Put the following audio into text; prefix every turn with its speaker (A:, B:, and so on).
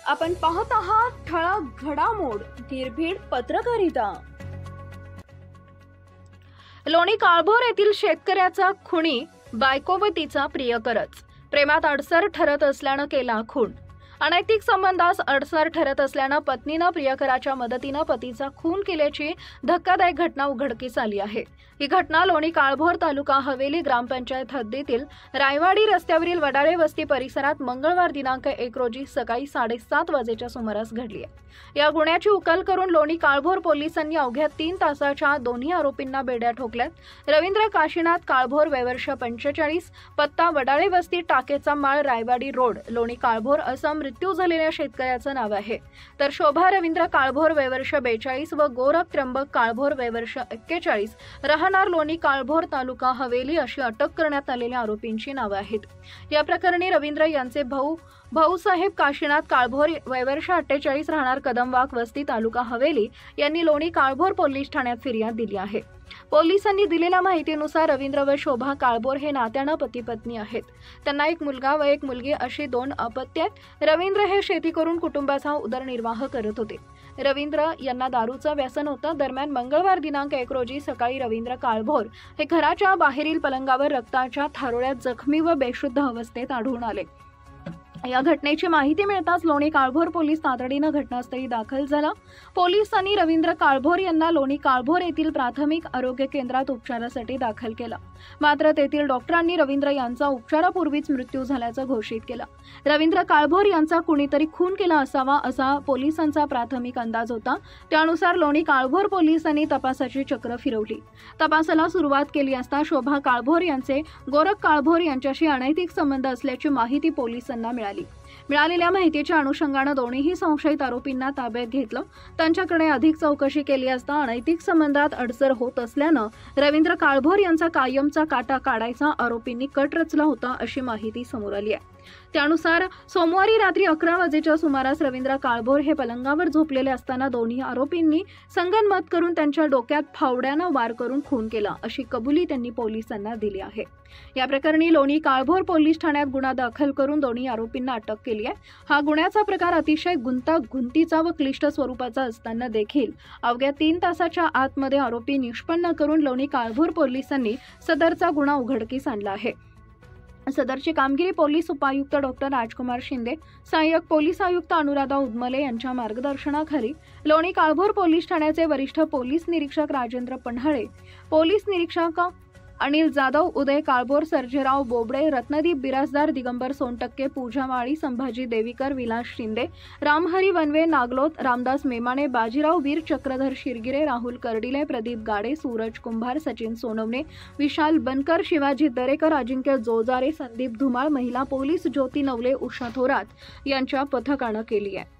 A: आपण पाहत आहात ठळक घडामोड निर्भीड पत्रकारिता। लोणी काळभोर येथील शेतकऱ्याचा खुनी बायको व तिचा प्रियकरच प्रेमात अडसर ठरत असल्यानं केला खून। अनैतिक संबंधास अडसर ठरत असल्यानं पत्नीनं प्रियकराच्या मदतीनं पतीचा खून केल्याची धक्कादायक घटना उघडकीस आली आहे। ही घटना लोणी काळभोर तालुका हवेली ग्रामपंचायत हद्दीतील रायवाडी रस्त्यावरील वडाळे वस्ती परिसरात मंगळवार दिनांक 1 रोजी सकाळी 7:30 वाजेच्या सुमारास घडली आहे। या गुन्ह्याची उकल करून लोणी काळभोर पोलिसांनी अवघ्या 3 तासाच्या दोन्ही आरोपींना बेड्या ठोकल्यात। रवींद्र काशीनाथ काळभोर वयवर्ष 45, पत्ता वडाळे वस्ती टाकेचा माळ रायवाडी रोड लोणी काळभोर असं मृत्यू झालेल्या शेतकऱ्याचं नाव आहे। तर शोभा रवींद्र काळभोर वयवर्ष 42 व गोरख त्र्यंबक काळभोर वयवर्ष 41 राहणार लोणी काळभोर तालुका हवेली अशी अटक करण्यात आलेल्या आरोपींची नावे आहेत। या प्रकरणी रवींद्र यांचे भाऊसाहेब काशीनाथ काळभोर वयवर्ष 48 राहणार कदमवाक वस्ती तालुका हवेली यांनी लोणी काळभोर पोलीस ठाण्यात फिर्याद दिली आहे। पोलिसांनी दिलेल्या माहितीनुसार रवींद्र व शोभा काळभोर हे नात्यानं पती पत्नी आहेत। त्यांना एक मुलगा व एक मुलगी अशी 2 अपत्ये आहेत। रवींद्र हे शेती करून कुटुंबाचा उदरनिर्वाह करत होते। रवींद्र यांना दारूचं व्यसन होतं। दरम्यान मंगळवार दिनांक 1 रोजी सकाळी रवींद्र काळभोर हे घराच्या बाहेरील पलंगावर रक्ताच्या थारोळ्यात जखमी व बेशुद्ध अवस्थेत आढळून आले। या घटनेची माहिती मिळताच लोणी काळभोर पोलीस तातडीनं घटनास्थळी दाखल झाला। पोलिसांनी रवींद्र काळभोर यांना लोणी काळभोर येथील प्राथमिक आरोग्य केंद्रात उपचारासाठी दाखल केलं। मात्र तेथील डॉक्टरांनी रवींद्र यांचा उपचारापूर्वीच मृत्यू झाल्याचं घोषित केलं। रवींद्र काळभोर यांचा कुणीतरी खून केला असावा असा पोलिसांचा प्राथमिक अंदाज होता। त्यानुसार लोणी काळभोर पोलिसांनी तपासाची चक्र फिरवली। तपासाला सुरुवात केली असता शोभा काळभोर यांचे गोरख काळभोर यांच्याशी अनैतिक संबंध असल्याची माहिती पोलिसांना मिळालेल्या माहितीच्या अनुषंगाने दोन्ही संशयित आरोपींना ताब्यात घेतलं। त्यांच्याकडे अधिक चौकशी केली असता अनैतिक संबंधात अडसर होत असल्यानं रवींद्र काळभोर यांचा कायमचा काटा काढायचा आरोपींनी कट रचला होता अशी माहिती समोर आली आहे। त्यानुसार सोमवारी रात्री 11 वाजेच्या सुमारास रवींद्र काळभोर हे पलंगावर झोपलेले असताना दोन्ही आरोपींनी संगनमत करून त्यांच्या डोक्यात फावड्यानं वार करून खून केला अशी कबुली त्यांनी पोलिसांना दिली आहे। या प्रकरणी लोणी काळभोर पोलीस ठाण्यात गुन्हा दाखल करून दोन्ही आरोपींना अटक केली आहे। हा गुन्ह्याचा प्रकार अतिशय गुंतागुंतीचा व क्लिष्ट स्वरूपाचा असताना देखील अवघ्या 3 तासाच्या आतमध्ये आरोपी निष्पन्न करून लोणी काळभोर पोलिसांनी सदरचा गुन्हा उघडकीस आणला आहे। सदरची कामगिरी पोलीस उपायुक्त डॉक्टर राजकुमार शिंदे, सहाय्यक पोलीस आयुक्त अनुराधा उदमले यांच्या मार्गदर्शनाखाली लोणी काळभोर पोलीस ठाण्याचे वरिष्ठ पोलीस निरीक्षक राजेंद्र पन्हाळे, पोलीस निरीक्षक अनिल जाधव, उदय काळभोर, सर्जेराव बोबडे, रत्नदीप बिराजदार, दिगंबर सोनटक्के, पूजा माळी, संभाजी देवीकर, विलास शिंदे, रामहरी वनवे, नागलोत, रामदास मेमाने, बाजीराव वीर, चक्रधर शिरगिरे, राहुल कर्डिले, प्रदीप गाडे, सूरज कुंभार, सचिन सोनवणे, विशाल बनकर, शिवाजी दरेकर, अजिंक्य जोजारे, संदीप धुमाळ, महिला पोलीस ज्योती नवले, उषा थोरात यांच्या पथकानं केली आहे।